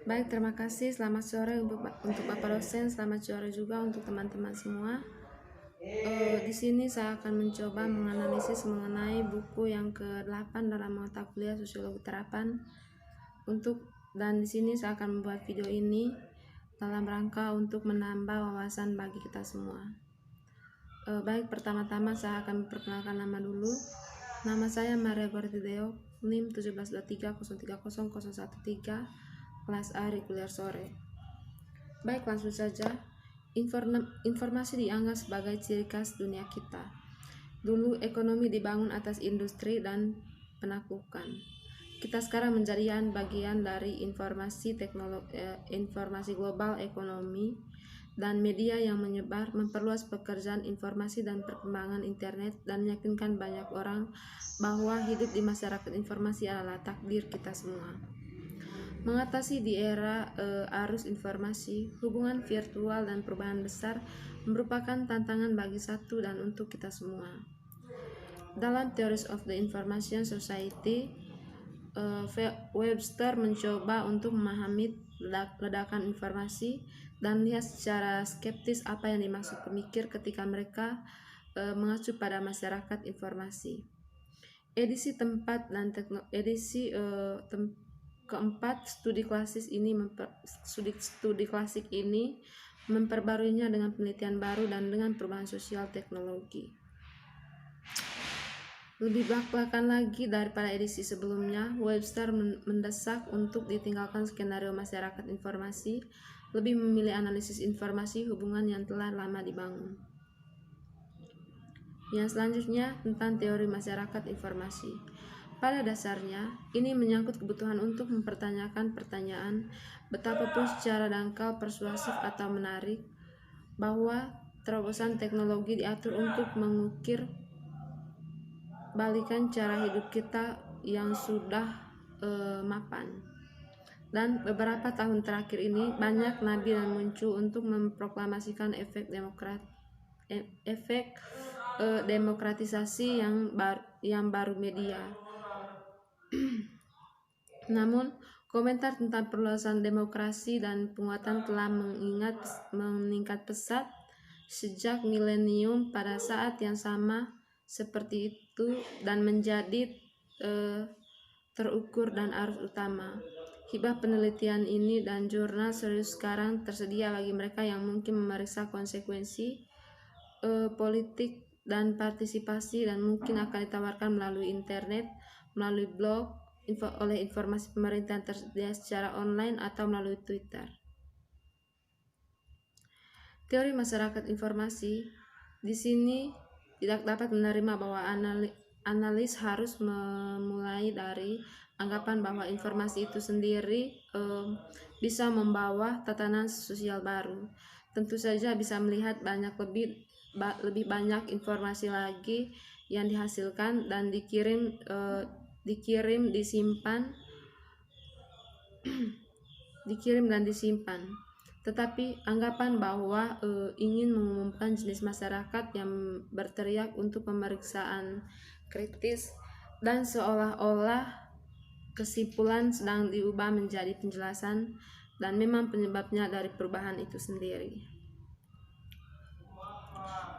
Baik, terima kasih. Selamat sore untuk Bapak dosen. Selamat sore juga untuk teman-teman semua. Di sini saya akan mencoba menganalisis mengenai buku yang ke-8 dalam mata kuliah Sosiologi Terapan. Dan di sini saya akan membuat video ini dalam rangka untuk menambah wawasan bagi kita semua. Baik, pertama-tama saya akan memperkenalkan nama dulu. Nama saya Maria Gortideo, NIM 1723030013, kelas A reguler sore. Baik, langsung saja. Informasi dianggap sebagai ciri khas dunia kita. Dulu ekonomi dibangun atas industri dan penaklukan. Kita sekarang menjadi bagian dari informasi global ekonomi dan media yang menyebar, memperluas pekerjaan informasi dan perkembangan internet, dan meyakinkan banyak orang bahwa hidup di masyarakat informasi adalah takdir kita semua. Mengatasi di era arus informasi, hubungan virtual dan perubahan besar merupakan tantangan bagi satu dan untuk kita semua. Dalam Theories of the Information Society, Webster mencoba untuk memahami ledakan informasi dan lihat secara skeptis apa yang dimaksud pemikir ketika mereka mengacu pada masyarakat informasi. Edisi keempat studi klasik ini memperbaruinya dengan penelitian baru dan dengan perubahan sosial teknologi. Lebih belakang lagi daripada edisi sebelumnya, Webster mendesak untuk ditinggalkan skenario masyarakat informasi, lebih memilih analisis informasi hubungan yang telah lama dibangun. Yang selanjutnya tentang teori masyarakat informasi. Pada dasarnya, ini menyangkut kebutuhan untuk mempertanyakan pertanyaan, betapapun secara dangkal, persuasif atau menarik, bahwa terobosan teknologi diatur untuk mengukir balikan cara hidup kita yang sudah mapan. Dan beberapa tahun terakhir ini banyak nabi yang muncul untuk memproklamasikan efek demokratisasi yang baru media. Namun, komentar tentang perluasan demokrasi dan penguatan telah meningkat pesat sejak milenium pada saat yang sama seperti itu dan menjadi terukur dan arus utama. Hibah penelitian ini dan jurnal serius sekarang tersedia bagi mereka yang mungkin memeriksa konsekuensi politik dan partisipasi, dan mungkin akan ditawarkan melalui internet, melalui blog, oleh informasi pemerintah yang tersedia secara online atau melalui Twitter. Teori masyarakat informasi di sini tidak dapat menerima bahwa analis harus memulai dari anggapan bahwa informasi itu sendiri bisa membawa tatanan sosial baru. Tentu saja bisa melihat lebih banyak informasi lagi yang dihasilkan dan dikirim, disimpan. Tetapi anggapan bahwa ingin mengumumkan jenis masyarakat yang berteriak untuk pemeriksaan kritis dan seolah-olah kesimpulan sedang diubah menjadi penjelasan, dan memang penyebabnya dari perubahan itu sendiri.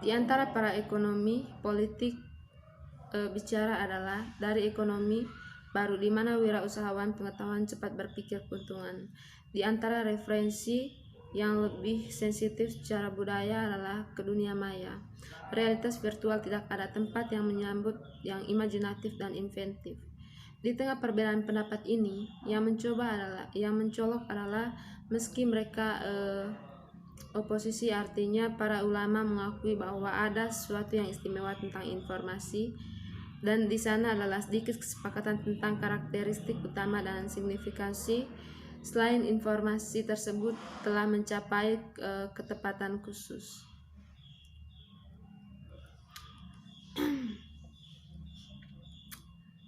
Di antara para ekonomi politik bicara adalah dari ekonomi baru, di mana wirausahawan pengetahuan cepat berpikir keuntungan. Di antara referensi yang lebih sensitif secara budaya adalah ke dunia maya. Realitas virtual tidak ada tempat yang menyambut yang imajinatif dan inventif. Di tengah perbedaan pendapat ini, yang mencolok adalah meski mereka oposisi, artinya para ulama mengakui bahwa ada sesuatu yang istimewa tentang informasi, dan di sana adalah sedikit kesepakatan tentang karakteristik utama dan signifikansi selain informasi tersebut telah mencapai ketepatan khusus.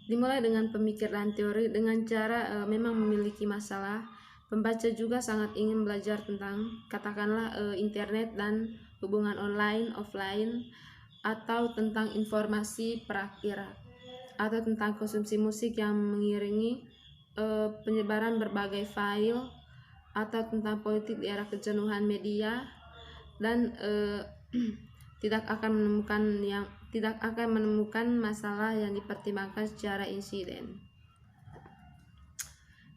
Dimulai dengan pemikir dan teori dengan cara memang memiliki masalah. Pembaca juga sangat ingin belajar tentang katakanlah internet dan hubungan online, offline, atau tentang informasi perakhiran, atau tentang konsumsi musik yang mengiringi penyebaran berbagai file atau tentang politik di era kejenuhan media, dan tidak akan menemukan masalah yang dipertimbangkan secara insiden.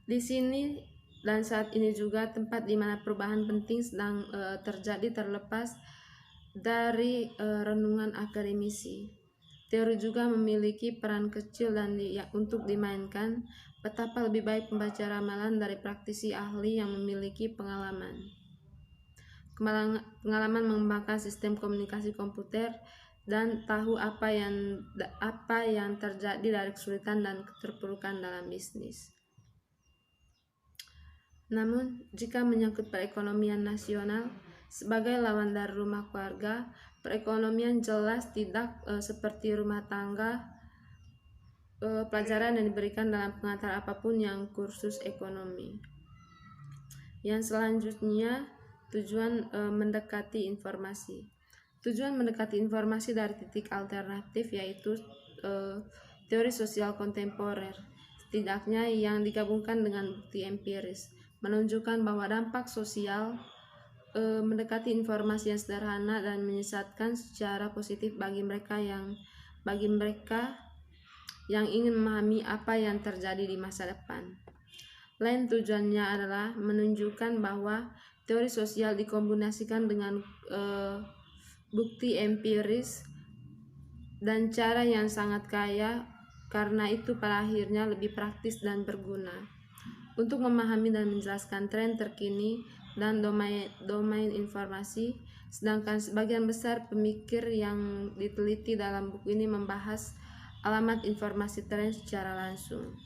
Di sini dan saat ini juga tempat di mana perubahan penting sedang terjadi terlepas dari renungan akademisi. Teori juga memiliki peran kecil dan untuk dimainkan. Betapa lebih baik pembaca ramalan dari praktisi ahli yang memiliki pengalaman mengembangkan sistem komunikasi komputer dan tahu apa yang terjadi dari kesulitan dan keterpurukan dalam bisnis. Namun, jika menyangkut perekonomian nasional, sebagai lawan dari rumah keluarga, perekonomian jelas tidak seperti rumah tangga. Pelajaran yang diberikan dalam pengantar apapun yang kursus ekonomi. Yang selanjutnya, tujuan mendekati informasi. Tujuan mendekati informasi dari titik alternatif yaitu teori sosial kontemporer, setidaknya yang digabungkan dengan bukti empiris, menunjukkan bahwa dampak sosial mendekati informasi yang sederhana dan menyesatkan secara positif bagi mereka yang ingin memahami apa yang terjadi di masa depan. Lain tujuannya adalah menunjukkan bahwa teori sosial dikombinasikan dengan bukti empiris dan cara yang sangat kaya, karena itu pada akhirnya lebih praktis dan berguna untuk memahami dan menjelaskan tren terkini dan domain informasi. Sedangkan sebagian besar pemikir yang diteliti dalam buku ini membahas alamat informasi tren secara langsung.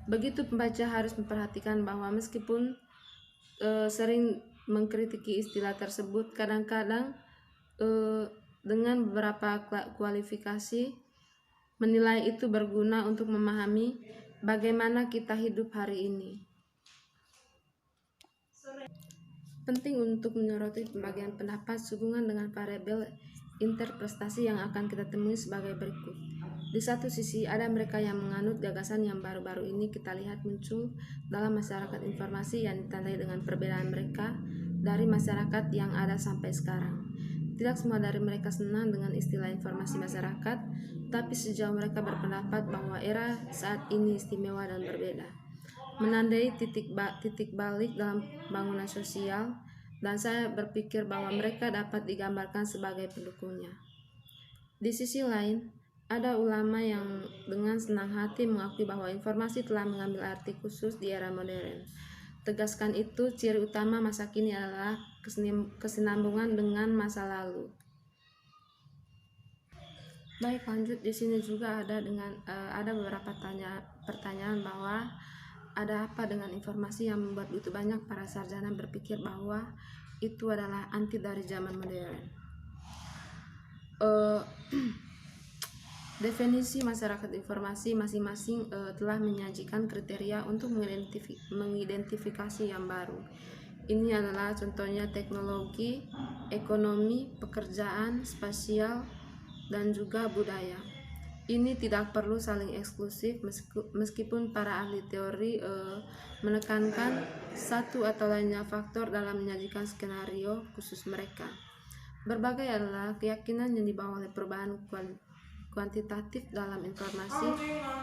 Begitu pembaca harus memperhatikan bahwa meskipun sering mengkritiki istilah tersebut, kadang-kadang dengan beberapa kualifikasi menilai itu berguna untuk memahami bagaimana kita hidup hari ini. Penting untuk menyoroti pembagian pendapat sehubungan dengan variabel interpretasi yang akan kita temui sebagai berikut. Di satu sisi, ada mereka yang menganut gagasan yang baru-baru ini kita lihat muncul dalam masyarakat informasi yang ditandai dengan perbedaan mereka dari masyarakat yang ada sampai sekarang. Tidak semua dari mereka senang dengan istilah informasi masyarakat, tapi sejauh mereka berpendapat bahwa era saat ini istimewa dan berbeda, menandai titik balik dalam pembangunan sosial, dan saya berpikir bahwa mereka dapat digambarkan sebagai pendukungnya. Di sisi lain, ada ulama yang dengan senang hati mengakui bahwa informasi telah mengambil arti khusus di era modern. Tegaskan itu, ciri utama masa kini adalah kesinambungan dengan masa lalu. Baik, lanjut. Di sini juga ada beberapa pertanyaan bahwa ada apa dengan informasi yang membuat begitu banyak para sarjana berpikir bahwa itu adalah anti dari zaman modern. Definisi masyarakat informasi masing-masing telah menyajikan kriteria untuk mengidentifikasi yang baru. Ini adalah contohnya teknologi, ekonomi, pekerjaan, spasial, dan juga budaya. Ini tidak perlu saling eksklusif, meskipun para ahli teori menekankan satu atau lainnya faktor dalam menyajikan skenario khusus mereka. Berbagai adalah keyakinan yang dibawa oleh perubahan kuantitatif dalam informasi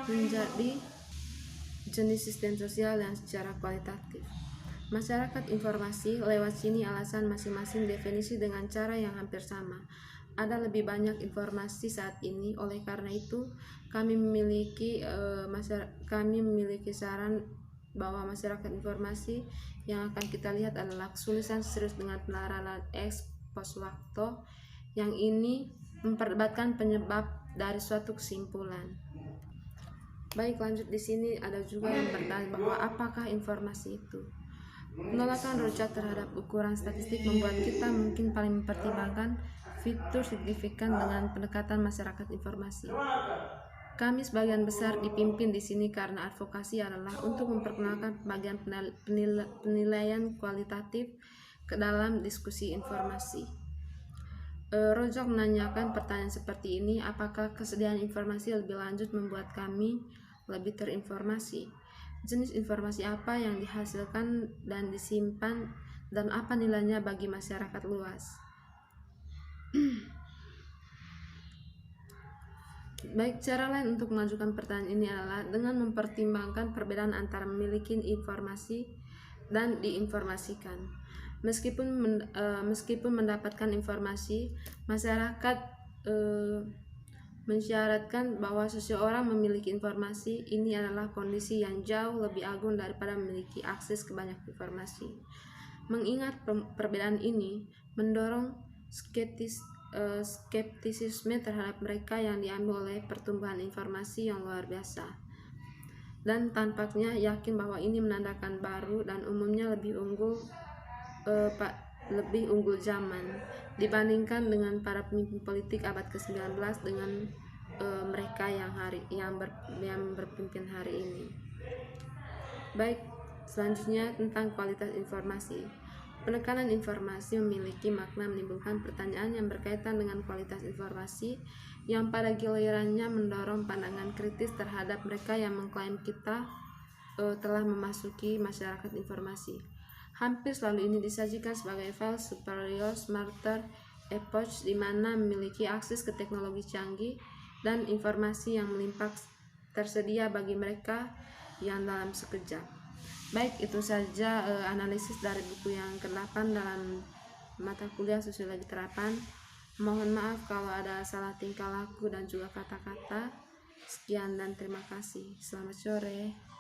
menjadi jenis sistem sosial yang secara kualitatif. Masyarakat informasi, lewat sini alasan masing-masing definisi dengan cara yang hampir sama. Ada lebih banyak informasi saat ini, oleh karena itu kami memiliki saran bahwa masyarakat informasi yang akan kita lihat adalah kesulitan serius dengan penelitian ex post facto, yang ini memperdebatkan penyebab dari suatu kesimpulan. Baik, lanjut. Di sini ada juga yang bertanya bahwa apakah informasi itu? Penolakan Rocha terhadap ukuran statistik membuat kita mungkin paling mempertimbangkan fitur signifikan dengan pendekatan masyarakat informasi. Kami sebagian besar dipimpin di sini karena advokasi adalah untuk memperkenalkan pembagian penilaian kualitatif ke dalam diskusi informasi. Rojak menanyakan pertanyaan seperti ini, apakah kesediaan informasi lebih lanjut membuat kami lebih terinformasi? jenis informasi apa yang dihasilkan dan disimpan, dan apa nilainya bagi masyarakat luas. Baik, cara lain untuk mengajukan pertanyaan ini adalah dengan mempertimbangkan perbedaan antara memiliki informasi dan diinformasikan. Meskipun mendapatkan informasi, masyarakat mensyaratkan bahwa seseorang memiliki informasi. Ini adalah kondisi yang jauh lebih agung daripada memiliki akses ke banyak informasi. Mengingat perbedaan ini mendorong skeptisisme terhadap mereka yang diambil oleh pertumbuhan informasi yang luar biasa, dan tampaknya yakin bahwa ini menandakan baru dan umumnya lebih unggul zaman dibandingkan dengan para pemimpin politik abad ke-19 dengan mereka yang berpimpin hari ini. Baik, selanjutnya tentang kualitas informasi. Penekanan informasi memiliki makna menimbulkan pertanyaan yang berkaitan dengan kualitas informasi, yang pada gilirannya mendorong pandangan kritis terhadap mereka yang mengklaim kita telah memasuki masyarakat informasi. Hampir selalu ini disajikan sebagai file superior, smarter approach, di mana memiliki akses ke teknologi canggih dan informasi yang melimpah tersedia bagi mereka yang dalam sekejap. Baik, itu saja analisis dari buku yang ke-8 dalam mata kuliah Sosiologi Terapan. Mohon maaf kalau ada salah tingkah laku dan juga kata-kata. Sekian dan terima kasih. Selamat sore.